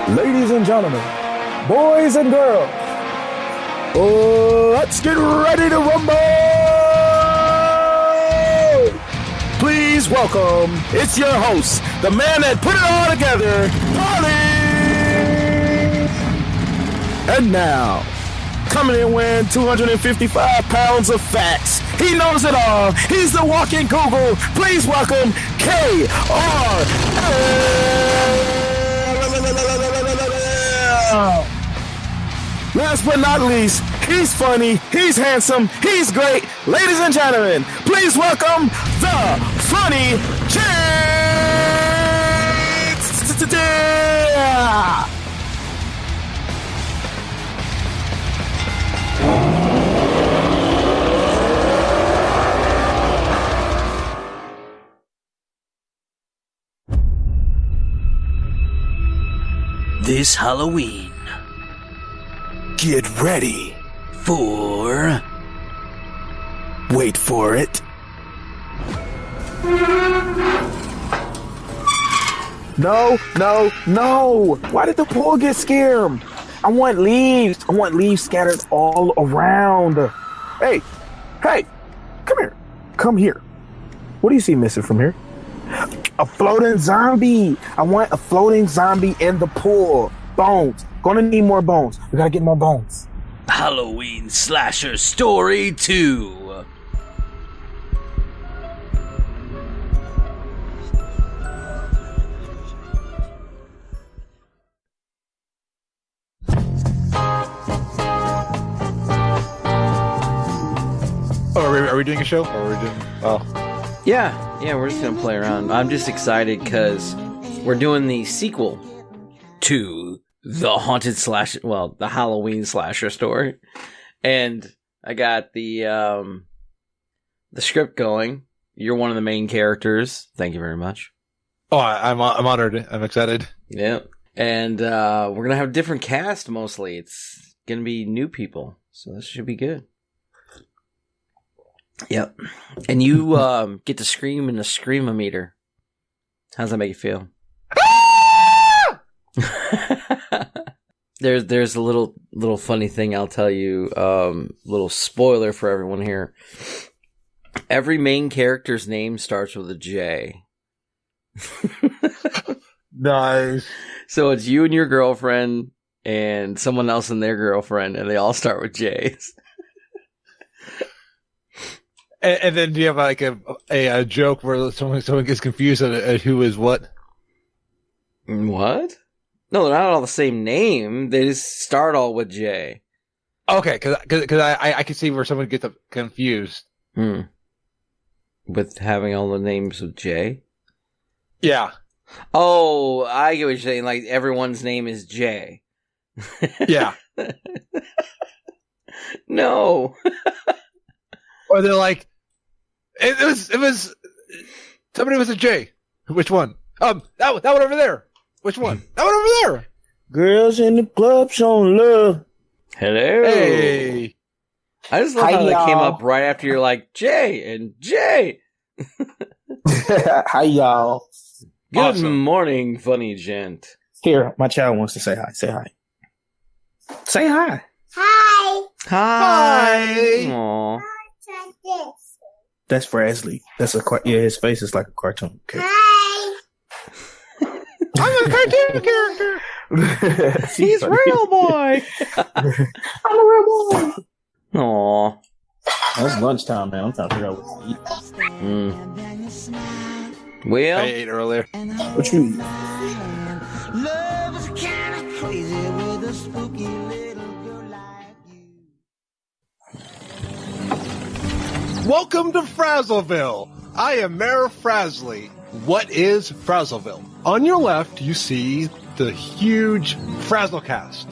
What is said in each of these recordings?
Ladies and gentlemen, boys and girls, let's get ready to rumble! Please welcome, it's your host, the man that put it all together, Paulie! And now, coming in weighing 255 pounds of facts. He knows it all. He's the walking Google. Please welcome K.R.A. Last but not least, he's funny, he's handsome, he's great. Ladies and gentlemen, please welcome the Funny Chance! This Halloween, get ready for... wait for it. No. Why did the pool get scared? I want leaves. I want leaves scattered all around. Hey, come here. Come here. What do you see missing from here? A floating zombie. I want a floating zombie in the pool. Bones. Gonna need more bones. We gotta get more bones. Halloween Slasher Story 2. Are we doing a show? Or are we doing... Yeah, we're just gonna play around. I'm just excited because we're doing the sequel to the the Halloween Slasher Story, and I got the script going. You're one of the main characters. Thank you very much. Oh, I'm honored. I'm excited. Yeah, and we're gonna have a different cast mostly. It's gonna be new people, so this should be good. Yep. And you get to scream in a scream-o-meter. How does that make you feel? There's a little funny thing I'll tell you. Little spoiler for everyone here. Every main character's name starts with a J. Nice. So it's you and your girlfriend and someone else and their girlfriend, and they all start with J's. And then do you have like a joke where someone gets confused at who is what? What? No, they're not all the same name. They just start all with J. Okay, because I can see where someone gets confused. With having all the names with J? Yeah. Oh, I get what you're saying. Like everyone's name is J. Yeah. No. Or they're like, it was somebody was a J. Which one? That one over there. Which one? That one over there. Girls in the club showing love. Hello. Hey. I just love how that came up right after you're like J and J. Hi, y'all. Good morning, funny gent. Here, my child wants to say hi. Say hi. Say hi. Hi. Hi. Aww. That's Frasley. That's his face is like a cartoon. Okay. Hi. I'm a cartoon character. He's real boy. I'm a real boy. Aww. It's lunchtime, man. I'm trying to figure out what to eat. Well, I ate earlier. What you eat? Welcome to Frazzleville. I am Mayor Frazzly. What is Frazzleville? On your left, you see the huge Frazzlecast.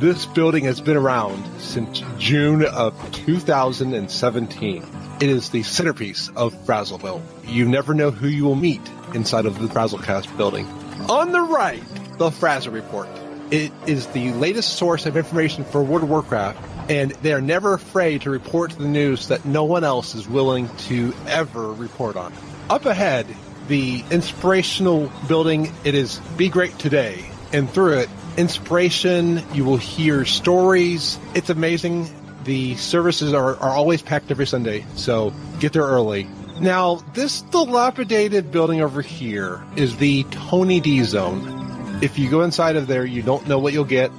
This building has been around since June of 2017. It is the centerpiece of Frazzleville. You never know who you will meet inside of the Frazzlecast building. On the right, the Frazzle Report. It is the latest source of information for World of Warcraft, and they are never afraid to report the news that no one else is willing to ever report on. Up ahead, the inspirational building, it is Be Great Today, and through it, inspiration. You will hear stories. It's amazing. The services are always packed every Sunday, so get there early. Now, this dilapidated building over here is the Tony D Zone. If you go inside of there, you don't know what you'll get,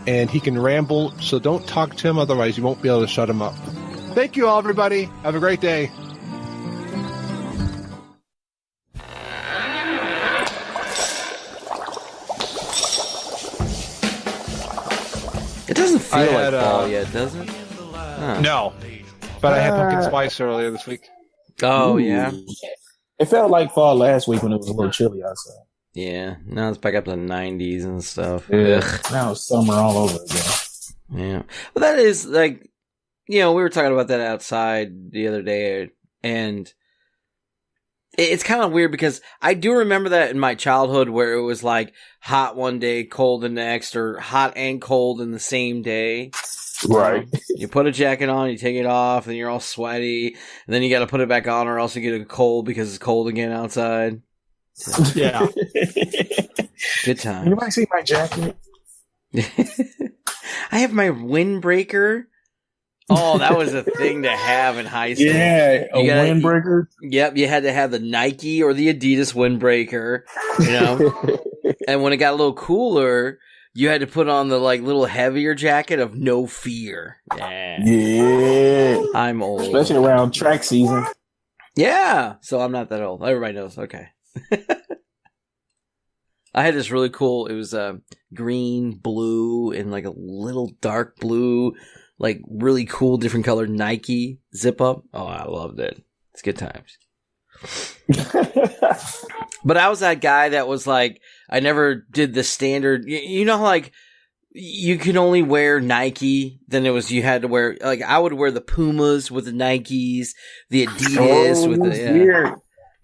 and he can ramble, so don't talk to him, otherwise you won't be able to shut him up. Thank you all, everybody. Have a great day. It doesn't feel like fall yet, does it? Huh. No, but I had pumpkin spice earlier this week. Oh, Ooh. yeah? It felt like fall last week when it was a little chilly outside. Yeah, now it's back up to the 90s and stuff. Yeah. Ugh. Now it's summer all over again. Yeah. Well, that is, like, we were talking about that outside the other day, and it's kind of weird because I do remember that in my childhood where it was like hot one day, cold the next, or hot and cold in the same day. Right. You put a jacket on, you take it off, and you're all sweaty, and then you got to put it back on or else you get a cold because it's cold again outside. Yeah. Good time. Anybody see my jacket? I have my windbreaker. Oh, that was a thing to have in high school. Yeah, a windbreaker. Yep, you had to have the Nike or the Adidas windbreaker, And when it got a little cooler, you had to put on the little heavier jacket of No Fear. Yeah. I'm old. Especially around track season. Yeah, so I'm not that old. Everybody knows. Okay. I had this really cool, it was green, blue, and a little dark blue, really cool, different colored Nike zip up. Oh, I loved it. It's good times. But I was that guy that was I never did the standard, you know how you can only wear Nike, then you had to wear, I would wear the Pumas with the Nikes, the Adidas with the, weird.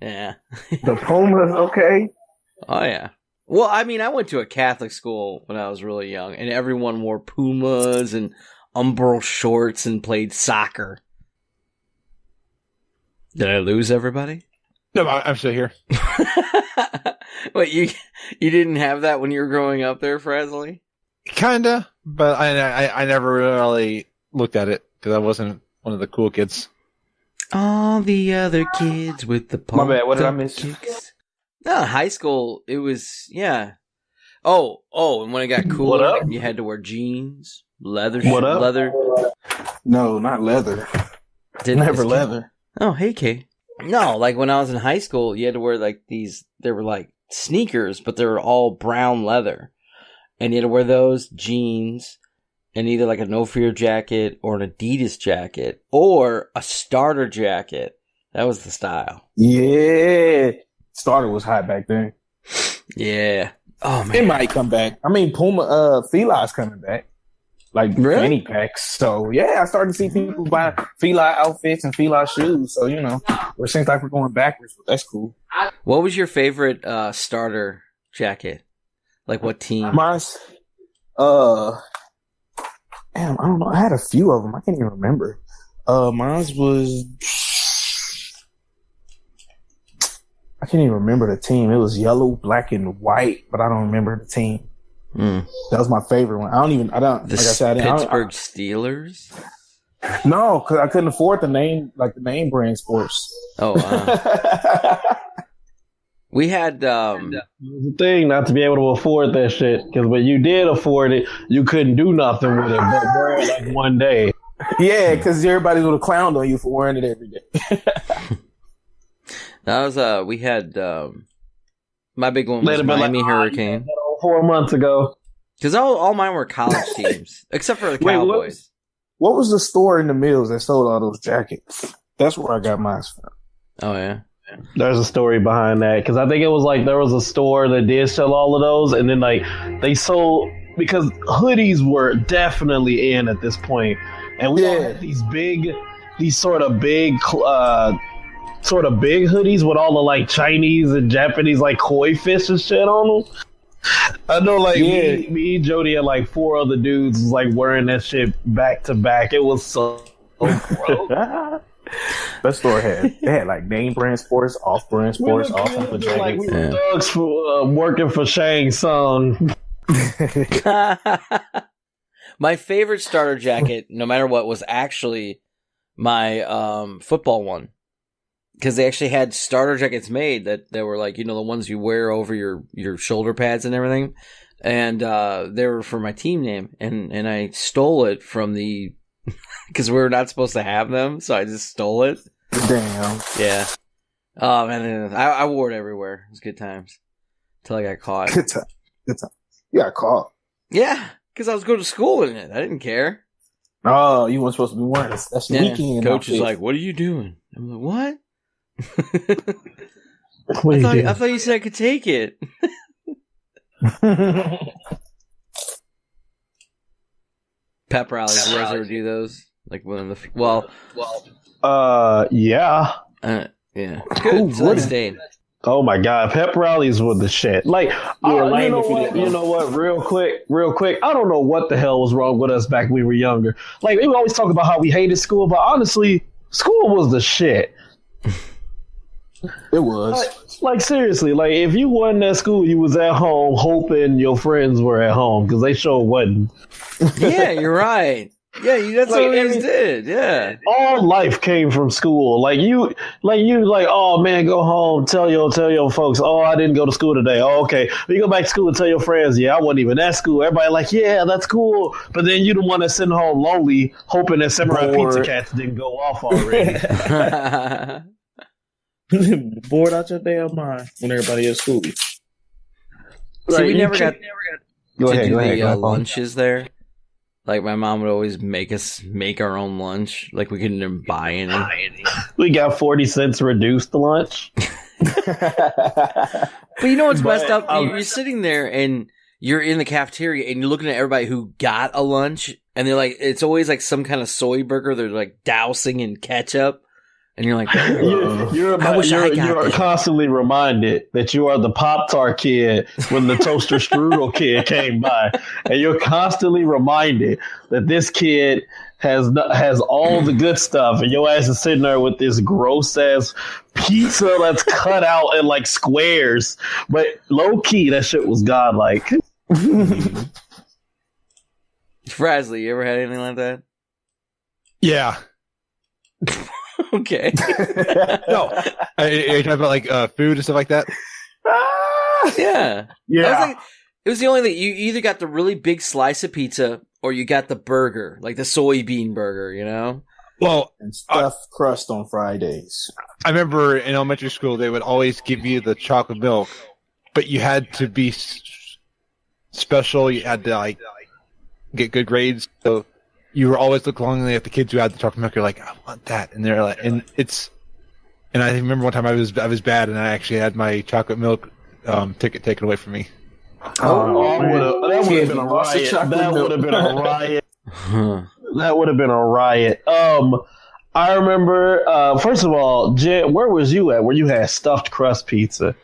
Yeah. The Pumas, okay. Oh, yeah. Well, I mean, I went to a Catholic school when I was really young, and everyone wore Pumas and Umbro shorts and played soccer. Did I lose everybody? No, I'm still here. Wait, you didn't have that when you were growing up there, Frasley? Kinda, but I never really looked at it because I wasn't one of the cool kids. All the other kids with the My bad, what did I miss? Chicks. No, high school, it was, yeah. Oh, and when it got cooler, you had to wear jeans, leather. What up? Leather. No, not leather. Never leather. Oh, hey, Kay. No, when I was in high school, you had to wear these, they were sneakers, but they were all brown leather. And you had to wear those, jeans, and either a No Fear jacket or an Adidas jacket or a starter jacket. That was the style. Yeah. Starter was hot back then. Yeah. Oh, man. It might come back. I mean, Puma, Feli's coming back. Really? Fanny packs. So, yeah, I started to see people buy Feli outfits and Feli shoes. So, it seems like we're going backwards, but that's cool. What was your favorite starter jacket? What team? Mine's, damn, I don't know. I had a few of them. I can't even remember. Mine's was, I can't even remember the team. It was yellow, black, and white, but I don't remember the team. That was my favorite one. Pittsburgh Steelers? No, because I couldn't afford the name brand sports. Oh, wow. We had, It was the thing not to be able to afford that shit, because when you did afford it, you couldn't do nothing with it but wear it one day. Yeah, because everybody would have clowned on you for wearing it every day. that was, we had, my big one was Miami Hurricane. 4 months ago. Because all mine were college teams, except for the Cowboys. What was the store in the Mills that sold all those jackets? That's where I got mine from. Oh, yeah. There's a story behind that, because I think it was there was a store that did sell all of those, and then they sold, because hoodies were definitely in at this point, and we all had these sort of big hoodies with all the Chinese and Japanese koi fish and shit on them. I know, me, Jody, and 4 other dudes was wearing that shit back to back. It was so gross. That store had name brand sports, off brand sports, all type of jackets. Thugs for working for Shang Tsung. My favorite starter jacket, no matter what, was actually my football one. Because they actually had starter jackets made that were like, the ones you wear over your shoulder pads and everything. And they were for my team name. And I stole it from the... Because we were not supposed to have them, so I just stole it. Damn. Yeah. Oh, man. I wore it everywhere. It was good times. Until I got caught. Good time. Good time. You got caught. Yeah, because I was going to school in it. I didn't care. Oh, you weren't supposed to be wearing it. That's Yeah. weekend. Coach is like, "What are you doing?" I'm like, "What?" What are you I thought you said I could take it. Pep rallies. You guys ever do those? Like one of the yeah. yeah. Good. So that stayed. Oh my God, pep rallies were the shit. Like, lame if you what? didn't know. You know what? Real quick. I don't know what the hell was wrong with us back when we were younger. Like, we always talk about how we hated school, but honestly, school was the shit. It was. Like seriously, like if you wasn't at school, you was at home hoping your friends were at home because they sure wasn't. Yeah, you're right. Yeah, that's Like, what we always did. Yeah. All life came from school. Like you, oh man, go home, tell your folks, oh, I didn't go to school today. Oh, okay. You go back to school and tell your friends, yeah, I wasn't even at school. Everybody like, yeah, that's cool. But then you the one that's sitting home lonely, hoping that Samurai Pizza Cats didn't go off already. Bored out your damn mind when everybody at school. See, we never got Go ahead, the lunches there. Like, my mom would always make us make our own lunch. Like, we couldn't even buy any. We got 40 cents reduced lunch. But you know what's messed up? You're sitting there and you're in the cafeteria and you're looking at everybody who got a lunch. And they're like, it's always like some kind of soy burger. They're like dousing in ketchup. And you're like, you're constantly reminded that you are the Pop-Tart kid when the toaster strudel kid came by. And you're constantly reminded that this kid has all the good stuff. And your ass is sitting there with this gross-ass pizza that's cut out in like squares. But low-key, that shit was godlike. Frasley, you ever had anything like that? Yeah. Okay. No. Are you talking about like food and stuff like that? Yeah. Yeah. It was the only thing. You either got the really big slice of pizza or you got the burger, like the soybean burger, you know? Well, And stuffed crust on Fridays. I remember in elementary school they would always give you the chocolate milk, but you had to be special. You had to like get good grades, so you were always looking longingly at the kids who had the chocolate milk. You're like, I want that, and they're like, and I remember one time I was bad, and I actually had my chocolate milk ticket taken away from me. That would have been a riot. That would have been a riot. That would have been a riot. I remember. First of all, Jen, where was you at? Where you had stuffed crust pizza?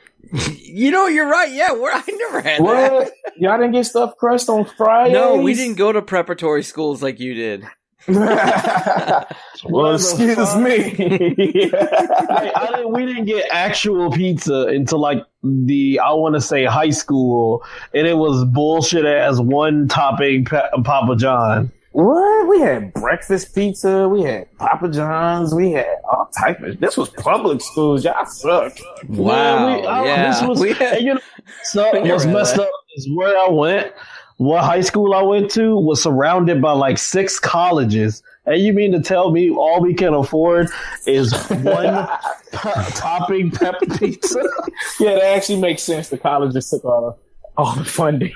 You know, you're right. Yeah, I never had that. What? Y'all didn't get stuffed crust on Fridays? No, we didn't go to preparatory schools like you did. Well, excuse me. We didn't get actual pizza until like I want to say high school, and it was bullshit as one topping Papa John. What? We had breakfast pizza. We had Papa John's. We had all type of. This was public schools. Y'all suck. Wow. This was, what's messed up is where I went. What high school I went to was surrounded by like 6 colleges. And you mean to tell me all we can afford is one topping pepper pizza? Yeah, that actually makes sense. The colleges took all the funding.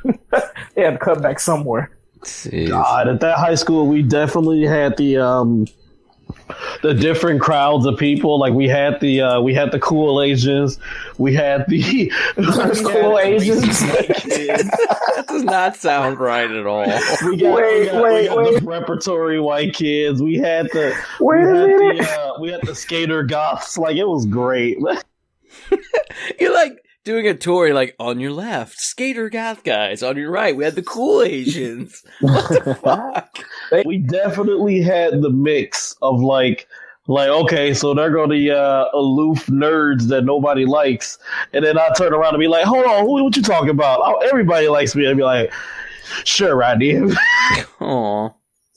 They had to cut back somewhere. Jeez. God, at that high school, we definitely had the different crowds of people. Like we had the cool Asians, we had the cool Asians. That does not sound right at all. We got the preparatory white kids. We had the skater goths. Like it was great. You're like doing a tour, like on your left, skater goth guys. On your right, we had the cool Asians. What the fuck? We definitely had the mix of like okay, so they're going to aloof nerds that nobody likes, and then I turn around and be like, hold on, what you talking about? Oh, everybody likes me. I'd be like, Sure, I did. Aw.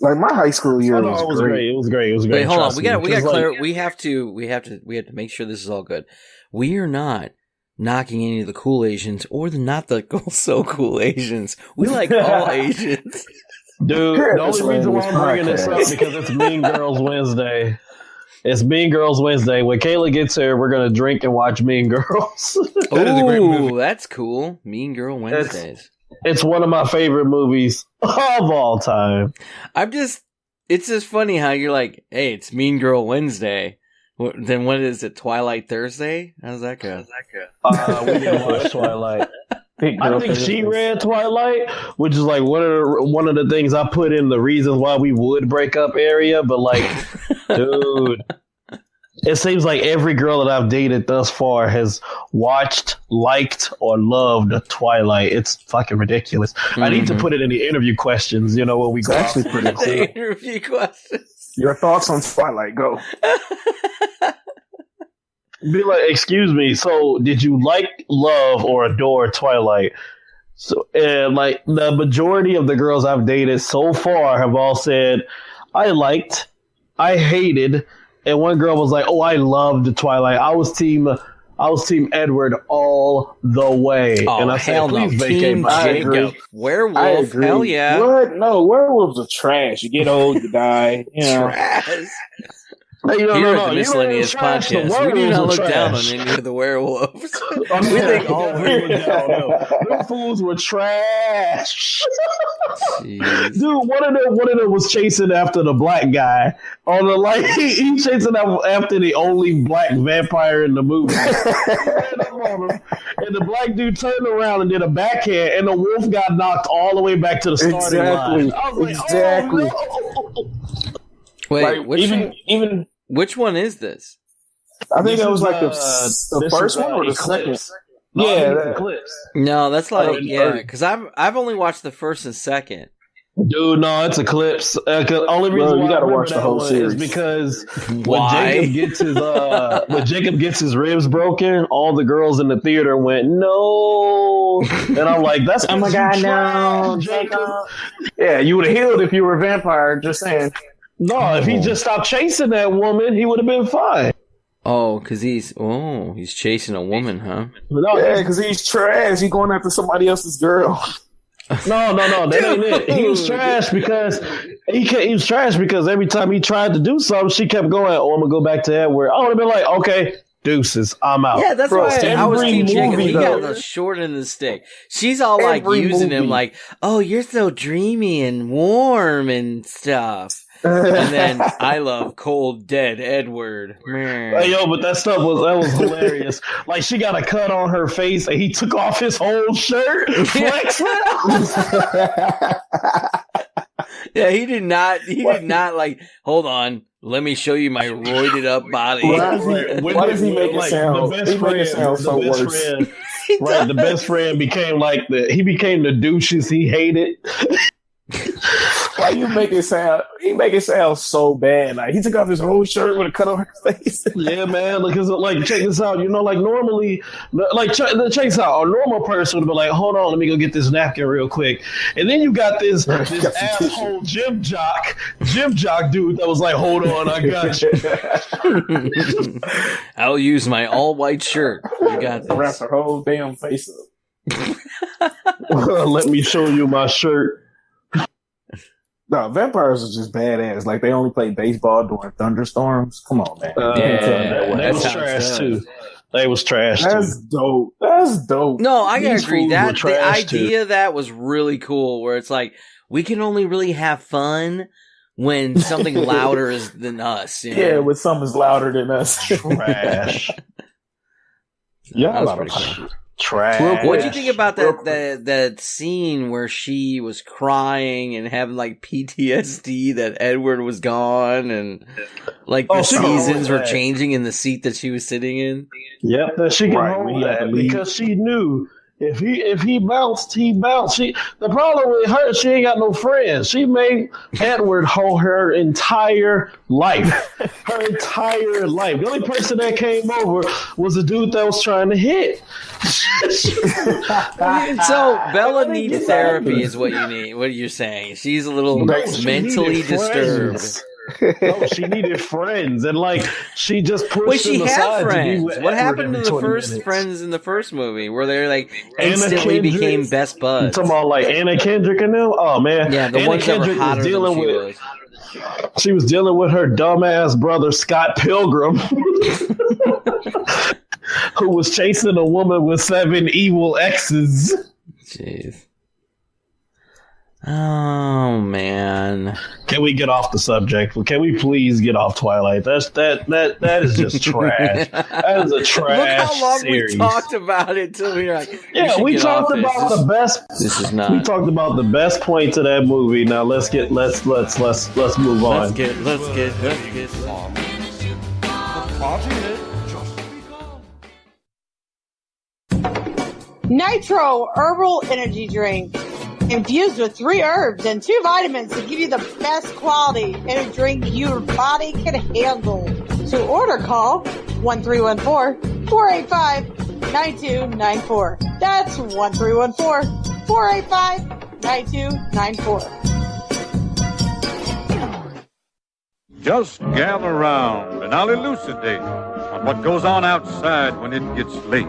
Like my high school year It was great. It was great. It was great. Wait, hold on. Trust We me. got 'Cause, clear. like, We have to make sure this is all good. We are not knocking any of the cool Asians or the not the so cool Asians. We like all Asians. dude, Here, the only this reason why man, I'm bringing this this up podcast. because it's Mean Girls Wednesday. It's Mean Girls Wednesday. When Kayla gets here, we're gonna drink and watch Mean Girls. That is a great movie. Ooh, that's cool. Mean Girl Wednesdays. It's one of my favorite movies of all time. It's just funny how you're like, hey, it's Mean Girl Wednesday. Then what is it? Twilight Thursday? How's that go? We didn't watch Twilight. I think she read Twilight, which is like one of the things I put in the reasons why we would break up area. But like, dude, it seems like every girl that I've dated thus far has watched, liked, or loved Twilight. It's fucking ridiculous. I need to put it in the interview questions. You know when we It's go. actually pretty cool. The interview questions. Your thoughts on Twilight? Go. Be like, excuse me. So, did you like, love, or adore Twilight? So, and like the majority of the girls I've dated so far have all said, I liked, I hated, and one girl was like, "Oh, I loved Twilight. I was team Edward all the way." Oh, and I said, hell no. "Please Team vacate." I agree. Jacob. Werewolf. I agree. Hell yeah. What? No, werewolves are trash. You get old, you die. You know. Trash. No, Here no, at no, the you don't Miscellaneous trash the Podcast, we do werewolves not are look down on trash. any of the werewolves. I mean, We think all all them fools were trash. Jeez. Dude, one of them was chasing after the black guy on the like he chasing after the only black vampire in the movie. He ran up on him, and the black dude turned around and did a backhand, and the wolf got knocked all the way back to the starting line. I was like, Exactly. oh, no. Wait, Like, even which one is this? I think This that was is, like the this first is, one or the Eclipse. second. No, Yeah, I think that- it's Eclipse. No, that's like, Oh, yeah, because I've only watched the first and second. Dude, no, it's Eclipse. 'Cause only reason you why gotta I remember watch the that whole one series. is because Why? when Jacob gets his ribs broken, all the girls in the theater went no, and I'm like, that's Oh my 'cause God, you no, tried, Jacob. Yeah, you would have healed if you were a vampire. Just saying. No, if he just stopped chasing that woman, he would have been fine. Oh, because he's chasing a woman, huh? No, Yeah, because he's trash. He's going after somebody else's girl. no, that ain't it. He was trash because he was trash because every time he tried to do something, she kept going, "Oh, I'm gonna go back to Edward." I would have been like, "Okay, deuces, I'm out." Yeah, that's Bro, why I was every Team Jacob. movie, He got though. the short end of the stick. She's all like Every using him movie. like, oh, you're so dreamy and warm and stuff. And then I love cold dead Edward. Hey, yo, but that was hilarious. Like she got a cut on her face, and he took off his whole shirt, flexing. Yeah, he did not like, hold on, let me show you my roided up body. Why does he make it sound? He make it sound so worse. Right, the best friend became like he became the douches he hated. Why you make it sound? He make it sound so bad. Like he took off his whole shirt with a cut on her face. Yeah, man. Because like, check this out. You know, like normally, like check this out. A normal person would be like, "Hold on, let me go get this napkin real quick." And then you got this asshole gym jock dude that was like, "Hold on, I got you." I'll use my all white shirt. You got Wrap this. her whole damn face up. Let me show you my shirt. No, vampires are just badass. Like they only play baseball during thunderstorms. Come on, man. Yeah, They that's was how it trash does. too. They was trash That's too. dope. That's dope. No, I gotta These agree. fools That were the trash, too. idea of that was really cool. Where it's like we can only really have fun when something louder is than us. You know? Yeah, when something's louder than us. Trash. Yeah, that was a lot pretty of cool. Trash. What do you think about Real that scene where she was crying and having like PTSD that Edward was gone and like the she can hold seasons were that. changing in the seat that she was sitting in? Yep, that she can Right, when hold he had that to leave. because she knew If he bounced, he bounced. The problem with her, she ain't got no friends. She made Edward hold her entire life. Her entire life. The only person that came over was the dude that was trying to hit. So Bella needs therapy, is what you need. What you're saying? She's a little mentally disturbed. No, she needed friends, and like she just pushed Wait, she them had aside to be friends. with What Edward happened to every the 20 first minutes. friends in the first movie, where they're like Anna instantly Kendrick. became best You buds? talking about like Anna Kendrick and them? Oh man, Yeah, the Anna ones Kendrick that were hotter was dealing than she with. was. She was dealing with her dumbass brother Scott Pilgrim, who was chasing a woman with 7 evil exes. Jeez. Oh man. Can we get off the subject? Can we please get off Twilight? That is just trash. That is a trash Look how long series. we talked about it till we were like, Yeah, we talked about the best. This is not. We talked about the best points of that movie. Now let's move on. Let's get off. Nitro Herbal Energy Drink. Infused with 3 herbs and 2 vitamins to give you the best quality in a drink your body can handle. To order, call 1314-485-9294. That's 1314-485-9294. Just gather round and I'll elucidate on what goes on outside when it gets late.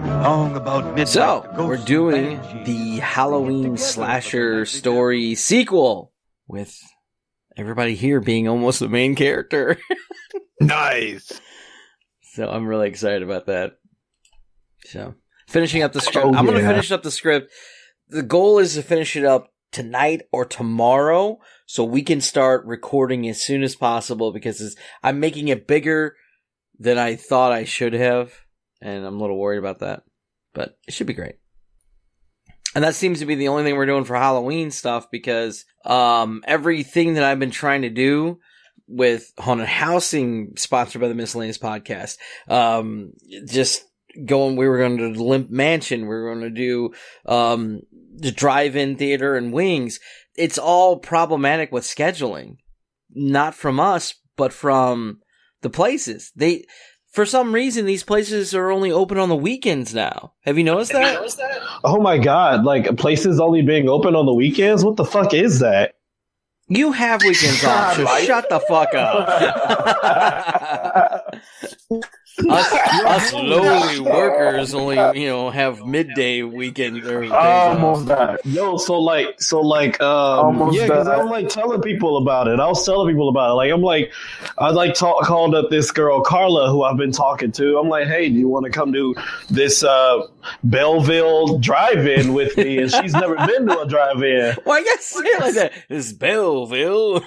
Long about midnight. So, the we're ghosts doing of Banshee the Halloween slasher story sequel with everybody here being almost the main character. Nice. So, I'm really excited about that. So, finishing up the script. Oh, I'm going to yeah. finish up the script. The goal is to finish it up tonight or tomorrow so we can start recording as soon as possible because I'm making it bigger than I thought I should have. And I'm a little worried about that. But it should be great. And that seems to be the only thing we're doing for Halloween stuff because everything that I've been trying to do with Haunted Housing, sponsored by the Miscellaneous Podcast, we were going to do Limp Mansion, we were going to do the drive-in theater and Wings. It's all problematic with scheduling. Not from us, but from the places. For some reason, these places are only open on the weekends now. Have you noticed that? Oh my god! Like places only being open on the weekends. What the fuck is that? You have weekends off, so shut the fuck up. us lowly workers only, have midday weekend or days Almost off. died. Yo, Almost yeah, because died. I'm like telling people about it. I was telling people about it. Like I'm like, called up this girl Carla who I've been talking to. I'm like, hey, do you want to come do this Belleville drive-in with me? And she's never been to a drive-in. Why you gotta say it like that? It's Belleville.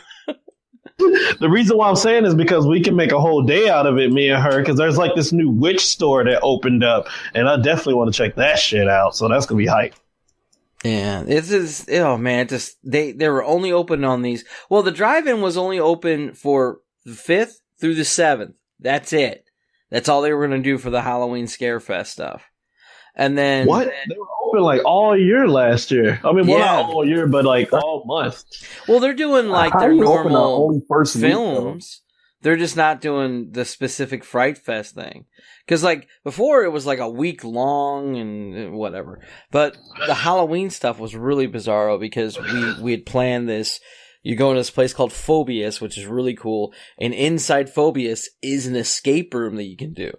The reason why I'm saying is because we can make a whole day out of it, me and her, because there's like this new witch store that opened up, and I definitely want to check that shit out. So that's gonna be hype. Yeah, they were only open on these. Well, the drive-in was only open for the 5th through the 7th. That's it. That's all they were going to do for the Halloween Scarefest stuff. And then What? They were open like all year last year. I mean, well, not all year, but like all month. Well, they're doing like How their you open the normal only first week, though? films. They're just not doing the specific Fright Fest thing. Because like before, it was like a week long and whatever. But the Halloween stuff was really bizarro because we had planned this. You go to this place called Phobius, which is really cool. And inside Phobius is an escape room that you can do.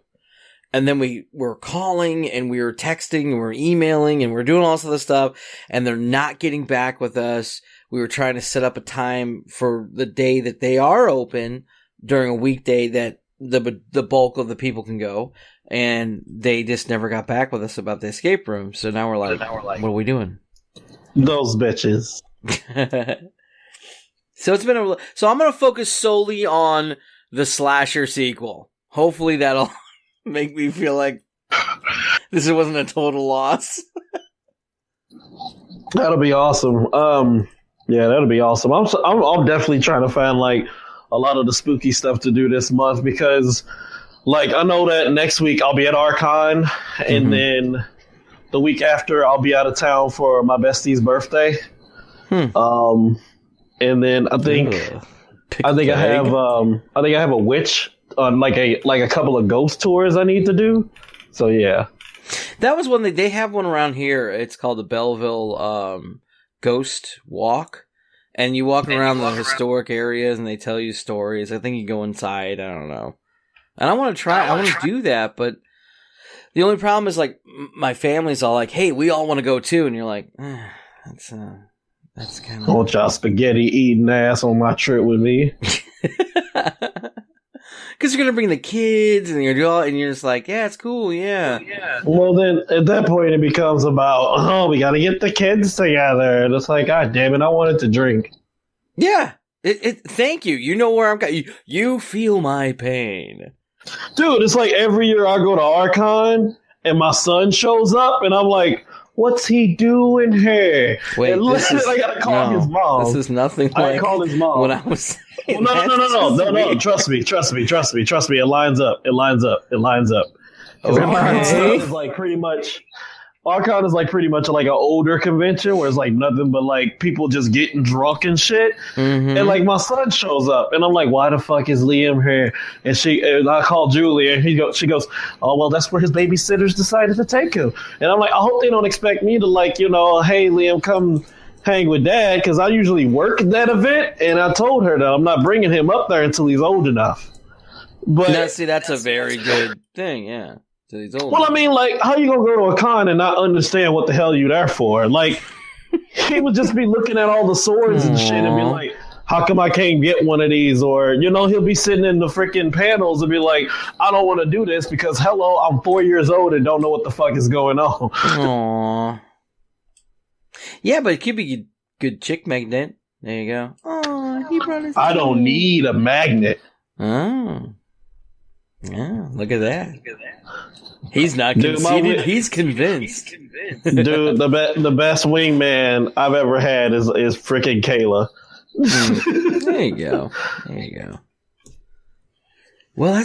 And then we were calling and we were texting and we were emailing and we were doing all this other stuff. And they're not getting back with us. We were trying to set up a time for the day that they are open during a weekday that the bulk of the people can go. And they just never got back with us about the escape room. So now we're like, what are we doing? Those bitches. So I'm going to focus solely on the slasher sequel. Hopefully that'll make me feel like this wasn't a total loss. That'll be awesome. Yeah, that'll be awesome. I'm definitely trying to find like a lot of the spooky stuff to do this month because, like, I know that next week I'll be at Archon, and then the week after, I'll be out of town for my bestie's birthday. And then I think I have a witch on like a couple of ghost tours I need to do. So yeah, that was one they have one around here. It's called the Belleville Ghost Walk, and you walk around the historic areas, and they tell you stories. I think you go inside. I don't know, and I want to try. I want to do that, but the only problem is like my family's all like, "Hey, we all want to go too," and you're like, that's kind of. Want y'all spaghetti eating ass on my trip with me? Because you're gonna bring the kids, and you're just like, yeah, it's cool, yeah. Well, then at that point it becomes about, we gotta get the kids together, and it's like, God damn it, I wanted to drink. Yeah, thank you. You know where I'm going. You feel my pain, dude. It's like every year I go to Archon, and my son shows up, and I'm like, what's he doing here? Wait, I gotta call his mom. This is nothing like call his mom. when I was. No. Trust me. It lines up. Archon is like pretty much like an older convention where it's like nothing but like people just getting drunk and shit. Mm-hmm. And like my son shows up, and I'm like, why the fuck is Liam here? And I call Julie, and she goes, oh well, that's where his babysitters decided to take him. And I'm like, I hope they don't expect me to like, hey Liam, come hang with Dad, because I usually work at that event, and I told her that I'm not bringing him up there until he's old enough. But that's a very good thing, yeah. Till he's old. Well, I mean, like, how you gonna go to a con and not understand what the hell you there for? Like, he would just be looking at all the swords and shit and be like, how come I can't get one of these? Or, he'll be sitting in the freaking panels and be like, I don't want to do this because, hello, I'm 4 years old and don't know what the fuck is going on. Aww. Yeah, but it could be a good chick magnet. There you go. Oh, he brought his. I don't need a magnet. Oh. Yeah, look at that. He's not conceited. He's convinced. Dude, the best wingman I've ever had is freaking Kayla. There you go. Well,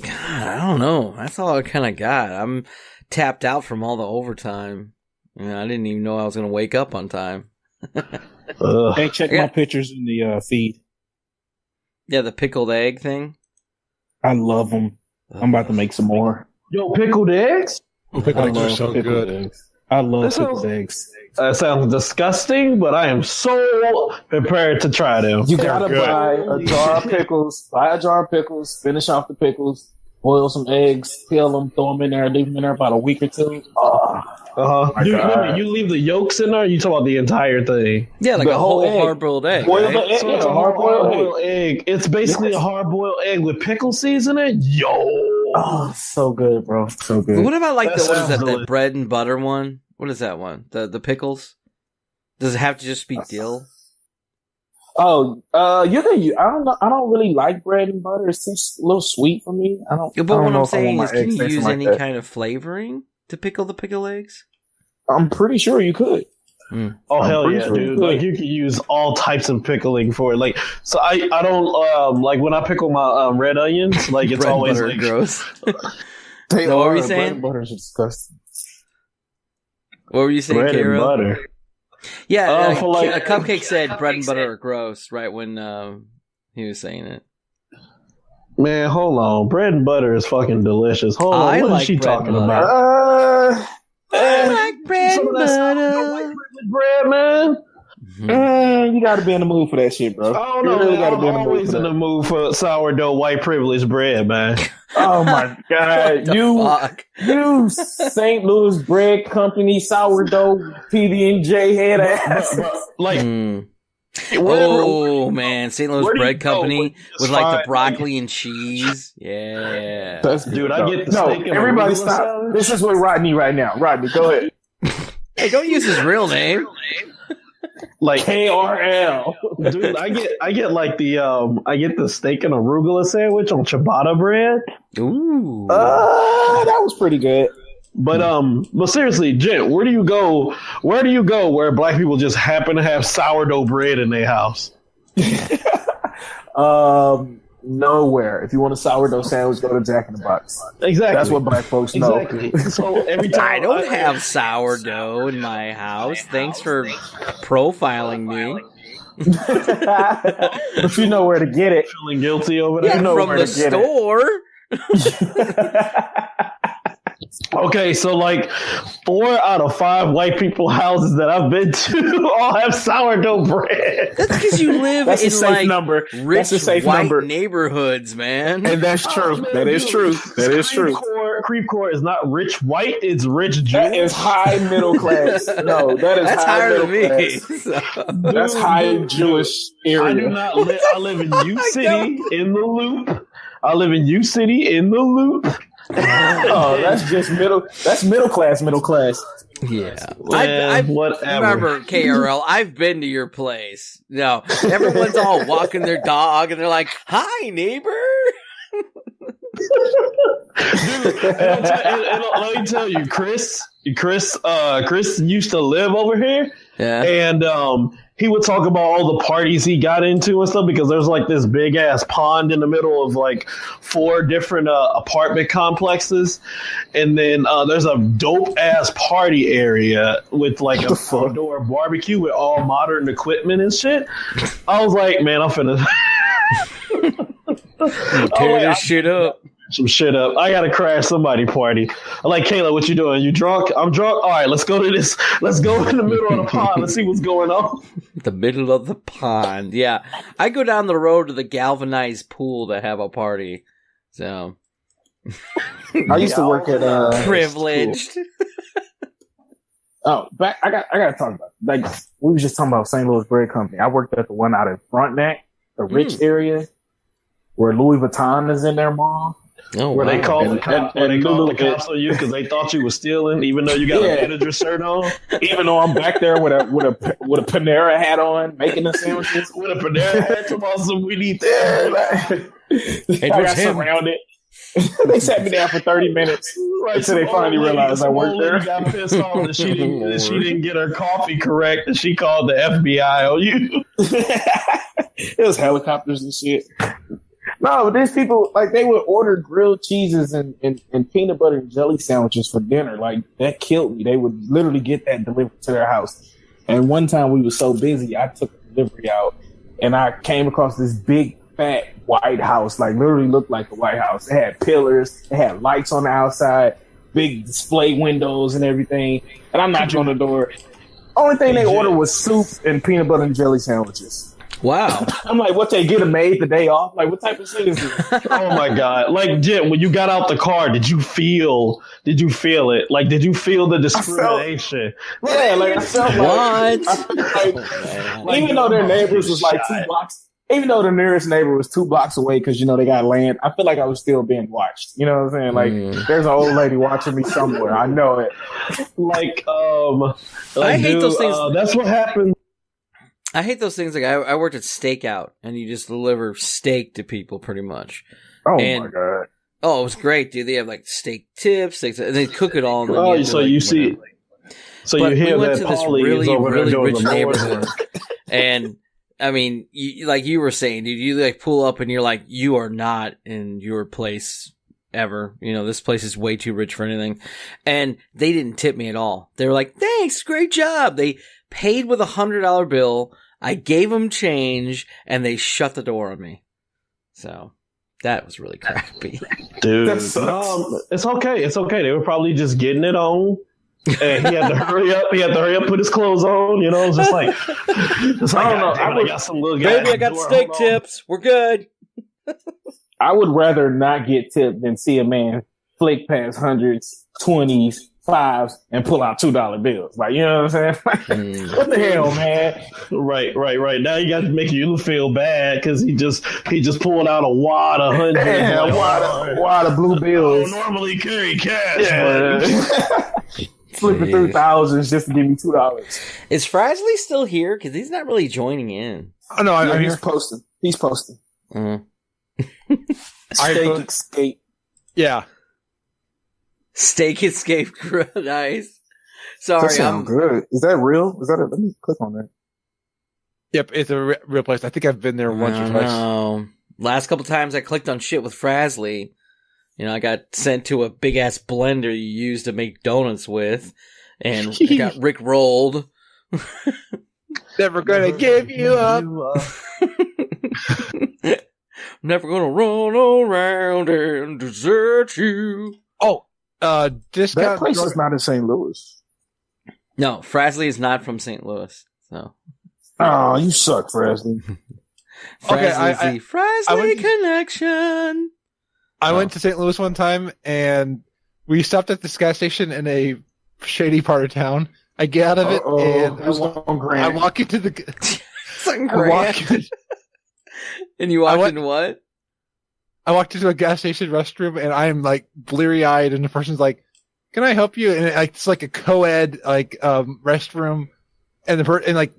God, I don't know. That's all I kind of got. I'm tapped out from all the overtime. I didn't even know I was going to wake up on time. Hey, check my pictures in the feed. Yeah, the pickled egg thing. I love them. I'm about to make some more. Yo, pickled eggs? Pickled eggs are so good. I love pickled eggs. That sounds disgusting, but I am so prepared to try them. You gotta buy a jar of pickles. Buy a jar of pickles. Finish off the pickles. Boil some eggs. Peel them. Throw them in there. Leave them in there about a week or two. Dude, you leave the yolks in there? You talk about the entire thing? Yeah, like a whole hard-boiled egg. Boil right? the egg. So it's a hard-boiled egg. It's basically a hard-boiled egg with pickle seasoning. Yo. Oh, so good, bro. So good. What about like that bread and butter one? What is that one? The pickles? Does it have to just be dill? Oh, you can use. I don't know. I don't really like bread and butter. It's just a little sweet for me. I don't. Yeah, but what I'm saying is, can you use any like kind of flavoring to pickle the pickle eggs? I'm pretty sure you could. Oh, hell yeah, dude. Like, you can use all types of pickling for it. Like, so I don't, like, when I pickle my red onions, like, it's always, like... gross. What were you saying? Bread and butter is disgusting. What were you saying, bread Kiro? And butter. Yeah, a Cupcake said bread and butter are gross, right, when he was saying it. Man, hold on. Bread and butter is fucking delicious. Hold on, what is she talking about? I like bread and butter. Bread, man. You gotta be in the mood for that shit, bro. I don't know. Really I'm always in the mood for sourdough white privilege bread, man. Oh my god, you St. Louis Bread Company sourdough PB&J head ass. Like, man, St. Louis Bread Company with like the broccoli and cheese. Yeah, dude, I get the steak and everybody stop. This is with Rodney right now. Rodney, go ahead. Hey, don't use his real name. Like KRL. Dude, I get like the steak and arugula sandwich on ciabatta bread. Ooh. That was pretty good. But seriously, Jen, where do you go where black people just happen to have sourdough bread in their house? nowhere. If you want a sourdough sandwich, go to Jack in the Box. Exactly. That's what black folks know. Exactly. So every time I don't have sourdough in my house. Thanks for profiling me. But you know where to get it. feeling guilty over there. You know From where the to get it. store. Okay, so like 4 out of 5 white people houses that I've been to all have sourdough bread. That's because you live That's a in safe like number. rich That's a safe white number. neighborhoods, man. And that's true. Man, That is dude, true. That is true. Creep core is not rich white; it's rich Jew. That is high middle class. No, that is That's high higher middle than me. class. So- That's high Jewish area. I do not live. I live in U City in the Loop. I live in U City in the Loop. Oh, that's just middle. That's middle class. Middle class. Yeah. Man, whatever. Remember, KRL, I've been to your place. No, everyone's all walking their dog and they're like, hi, neighbor. Dude, and let me tell you, Chris used to live over here, Yeah. and he would talk about all the parties he got into and stuff because there's like this big ass pond in the middle of like 4 different apartment complexes, and then there's a dope ass party area with like a outdoor barbecue with all modern equipment and shit. I was like, man, I'm finna Tear this shit up. some shit up. I gotta crash somebody party. I'm like, Kayla, what you doing? You drunk? I'm drunk. All right, let's go to this. Let's go in the middle of the pond. Let's see what's going on. The middle of the pond. Yeah. I go down the road to the galvanized pool to have a party. So. I used to work at Privileged. Oh, back. I got to talk about it. Like we was just talking about St. Louis Bread Company. I worked at the one out of Frontenac, the rich area, where Louis Vuitton is in their mall. Oh, Where they wow. called the cops, where they called the Lulu- cops on you because they thought you were stealing, even though you got Yeah. a manager shirt on. Even though I'm back there with a Panera hat on, making the sandwiches. With a Panera hat, come on, some we need Yeah, that. like, It I was got him. surrounded. They sat me down for 30 minutes until they finally realized I worked there. Got pissed off that she didn't get her coffee correct, and she called the FBI on you. It was helicopters and shit. No, but these people, like, they would order grilled cheeses and peanut butter and jelly sandwiches for dinner. Like, that killed me. They would literally get that delivered to their house. And one time we were so busy, I took the delivery out, and I came across this big, fat White House, like, literally looked like the White House. It had pillars, it had lights on the outside, big display windows and everything. And I'm knocking on the door. Only thing they ordered was soup and peanut butter and jelly sandwiches. Wow. I'm like, what, they get them made the day off? Like, what type of shit is this? Oh my god! Like Jim, when you got out the car, did you feel it? Like, did you feel the discrimination? Yeah, like I felt like, What? I felt like even though their neighbors was like 2 blocks, even though the nearest neighbor was 2 blocks away because, you know, they got land, I feel like I was still being watched. You know what I'm saying? Like, there's an old lady watching me somewhere. I know it. I hate those things. That's what happened. I hate those things. Like I worked at Stakeout, and you just deliver steak to people, pretty much. Oh And- my god. Oh, it was great, dude. They have like steak tips, and they cook it all. And then you Oh, have to, so like, you see, whatever. so But you hear we went that to this Paulie is really, over there really doing rich the Lord's neighborhood, work. and I mean, like you were saying, dude, you like pull up and you're like, you are not in your place ever. You know, this place is way too rich for anything. And they didn't tip me at all. They were like, thanks, great job. They paid with $100 bill. I gave them change, and they shut the door on me. So that was really crappy. Dude, That sucks. it's okay. It's okay. They were probably just getting it on. And he had to hurry up. He had to hurry up, put his clothes on. You know, it's just like, I don't know. I got some little guy. Baby, I got steak Hold on. tips. We're good. I would rather not get tipped than see a man flick past hundreds, 20s, 5s, and pull out $2 bills. Like, you know what I'm saying? Like, what the hell, man? Right. Now you got to make you feel bad because he just pulled out a wad of hundreds. Yeah, Like, wad of blue I bills. don't normally carry cash, Yeah. Flipping through thousands just to give me $2. Is Frasley still here? Because he's not really joining in. Oh no, Yeah, I'm he's here. posting. He's posting. Mhm. Steak escape. Yeah. Steak escape. Nice. Sorry, That sounds good. Is that real? Is that let me click on that. Yep, it's a real place. I think I've been there once or twice. No. last couple times I clicked on shit with Frazzly, I got sent to a big ass blender you use to make donuts with, and I got Rick rolled. Never gonna give you up. Never gonna run around and desert you. Oh, That discount. place is not in St. Louis. No, Frazzly is not from St. Louis. So. Oh, you suck, Frasley. Okay, Frazzly's the Frazzly connection. I went to St. Louis one time, and we stopped at this gas station in a shady part of town. I get out of it, and I walk into the. And you walked into what? I walked into a gas station restroom, and I'm like bleary eyed, and the person's like, "Can I help you?" And it's like a co-ed restroom, and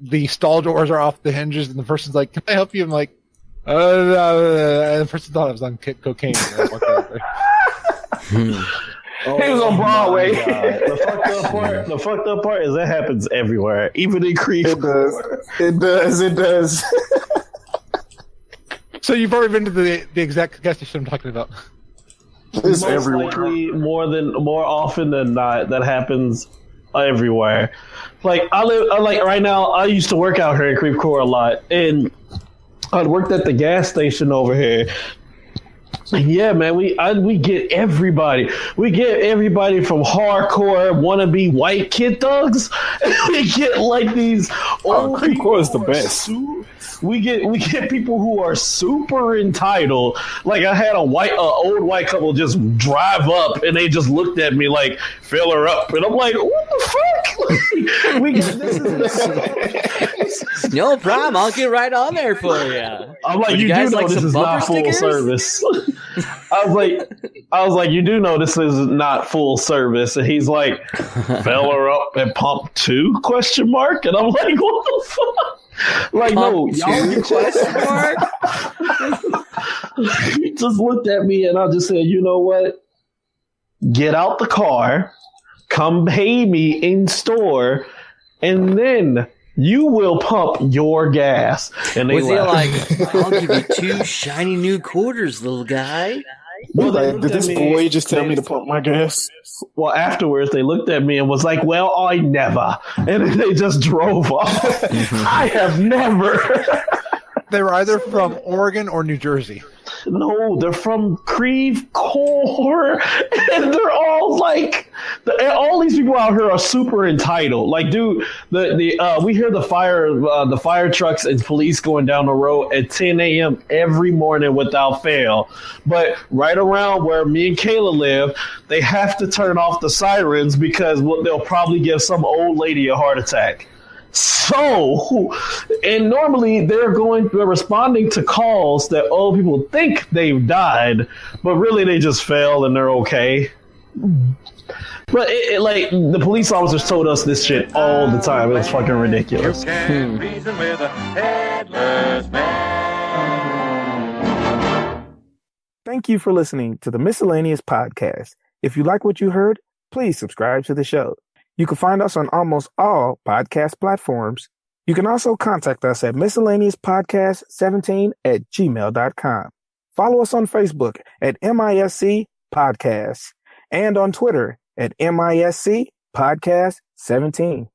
the stall doors are off the hinges, and the person's like, "Can I help you?" I'm like, and the person thought I was on cocaine. He was on Broadway. The fucked up part is that happens everywhere, even in Creve. It does. So you've already been to the exact gas station I'm talking about. It's Most everywhere. likely, more often than not, that happens everywhere. Like I right now. I used to work out here in Creve Coeur a lot, and I worked at the gas station over here. Yeah, man, we get everybody. We get everybody from hardcore wannabe white kid thugs. We get like these old Creve people Coeur is the who are best. we get people who are super entitled. Like I had old white couple just drive up, and they just looked at me like, "Fill her up," and I'm like, "What the fuck?" We get this. No problem. I'll get right on there for you. I'm like, you do guys know like this some is bumper not full stickers? service. I was like, you do know this is not full service, and he's like, "Fill her up at pump 2?" Question mark, and I'm like, what the fuck? Like, no, y'all get question mark. He just looked at me, and I just said, you know what? Get out the car, come pay me in store, and then you will pump your gas. And they Was he laughed. like, "I'll give you 2 shiny new quarters, little guy"? Well, they Did looked this at me- boy just tell me to pump my gas? Well, afterwards, they looked at me and was like, "Well, I never," and then they just drove off. I have never. They were either from Oregon or New Jersey. No, they're from Creve Coeur, and they're all like, all these people out here are super entitled. Like, dude, we hear the fire trucks and police going down the road at 10 a.m. every morning without fail. But right around where me and Kayla live, they have to turn off the sirens because they'll probably give some old lady a heart attack. So, and normally they're responding to calls that old people think they've died, but really they just fell and they're okay. But like the police officers told us this shit all the time. It was fucking ridiculous. You can't reason with a headless man. Thank you for listening to the Miscellaneous Podcast. If you like what you heard, please subscribe to the show. You can find us on almost all podcast platforms. You can also contact us at miscellaneouspodcast17@gmail.com. Follow us on Facebook at MISC Podcasts and on Twitter at MISC Podcast 17.